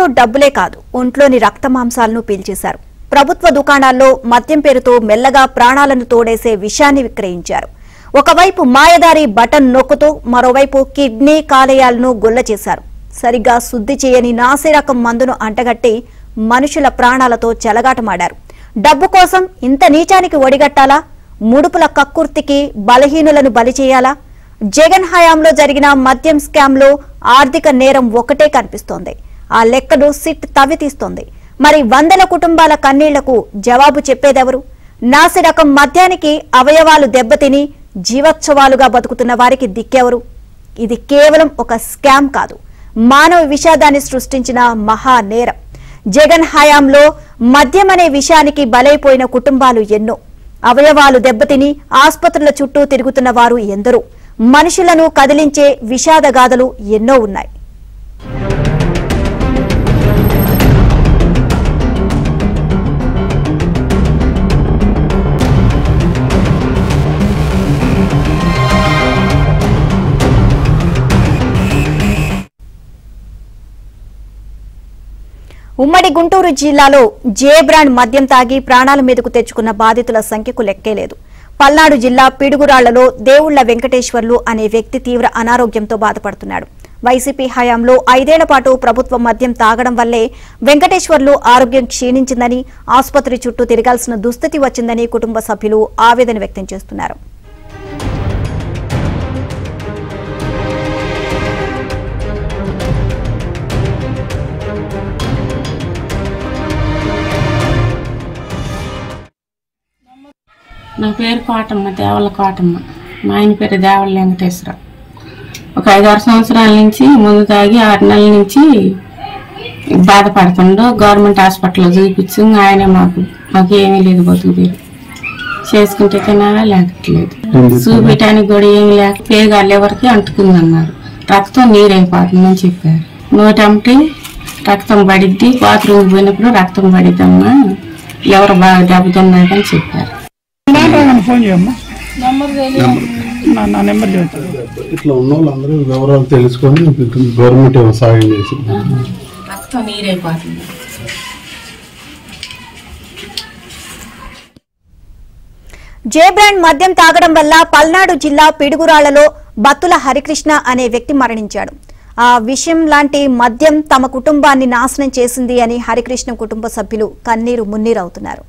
దాంతో డబ్బులే కాదు ఒంట్లోని రక్తమాంసాలను పీల్చేశారు. ప్రభుత్వ దుకాణాల్లో మద్యం పేరుతో మెల్లగా ప్రాణాలను తోడేసే విషాన్ని విక్రయించారు. ఒకవైపు మాయదారి బటన్ నొక్కుతూ మరోవైపు కిడ్నీ కాలేయాలను గుల్ల చేశారు. సరిగ్గా శుద్ధి చేయని నాసిరకం మందును అంటగట్టి మనుషుల ప్రాణాలతో చెలగాటమాడారు. డబ్బు కోసం ఇంత నీచానికి ఒడిగట్టాలా? ముడుపుల కక్కుర్తికి బలహీనులను బలి చేయాలా? జగన్ హయాంలో జరిగిన మద్యం స్కామ్లో ఆర్థిక నేరం ఒకటే కనిపిస్తోంది. ఆ లెక్కను సిట్ తవ్వితీస్తోంది. మరి వందల కుటుంబాల కన్నీళ్లకు జవాబు చెప్పేదెవరు? నాసిరకం మద్యానికి అవయవాలు దెబ్బతిని జీవోత్సవాలుగా బతుకుతున్న వారికి దిక్కెవరు? ఇది కేవలం ఒక స్కామ్ కాదు, మానవ విషాదాన్ని సృష్టించిన మహా నేరం. జగన్ హయాంలో మద్యం అనే విషయానికి బలైపోయిన కుటుంబాలు ఎన్నో. అవయవాలు దెబ్బతిని ఆసుపత్రుల చుట్టూ తిరుగుతున్న వారు ఎందరో. మనుషులను కదిలించే విషాద గాథలు ఎన్నో ఉన్నాయి. ఉమ్మడి గుంటూరు జిల్లాలో జే బ్రాండ్ మద్యం తాగి ప్రాణాల మీదకు తెచ్చుకున్న బాధితుల సంఖ్యకు లెక్కేలేదు. పల్నాడు జిల్లా పిడుగురాళ్లలో దేవుళ్ల వెంకటేశ్వర్లు అనే వ్యక్తి తీవ్ర అనారోగ్యంతో బాధపడుతున్నాడు. వైసీపీ హయాంలో 5 ఏళ్ల పాటు ప్రభుత్వ మద్యం తాగడం వల్లే వెంకటేశ్వర్లు ఆరోగ్యం క్షీణించిందని, ఆసుపత్రి చుట్టూ తిరగాల్సిన దుస్థితి వచ్చిందని కుటుంబ సభ్యులు ఆవేదన వ్యక్తం చేస్తున్నారు. నా పేరు కోటమ్మ, దేవల కోటమ్మ. మా ఆయన పేరు దేవల వెంకటేశ్వర. ఒక 5-6 సంవత్సరాల నుంచి ముందు తాగి 6 నెలల నుంచి బాధపడుతుండో గవర్నమెంట్ హాస్పిటల్లో చూపించు. ఆయనే మాకు ఏమీ లేదు, బతుకు తీరు చేసుకుంటే తినాలా లేకట్లేదు. చూపించడానికి కూడా ఏమి లేక పేగా లివర్కి అంటుకుందన్నారు. రక్తం నీరైపోతుందని చెప్పారు. నోటంటే రక్తం పడిద్ది, బాత్రూమ్ పోయినప్పుడు రక్తం పడిద్దమ్మా, లివర్ బాగా దెబ్బతిన్నాడని చెప్పారు. ఫోన్ చేయమ్మా, నా నెంబర్ చెప్తాను. ఇట్లా ఉన్న వాళ్ళందరూ వివరాలు తెలుసుకొని గవర్నమెంట్ సాయం చేసి రక్తం నీరైపోతుంది. జే బ్రాండ్ మద్యం తాగడం వల్ల పల్నాడు జిల్లా పిడుగురాళ్లలో బత్తుల హరికృష్ణ అనే వ్యక్తి మరణించాడు. ఆ విషయం లాంటి మద్యం తమ కుటుంబాన్ని నాశనం చేసింది అని హరికృష్ణ కుటుంబ సభ్యులు కన్నీరు మున్నీరవుతున్నారు.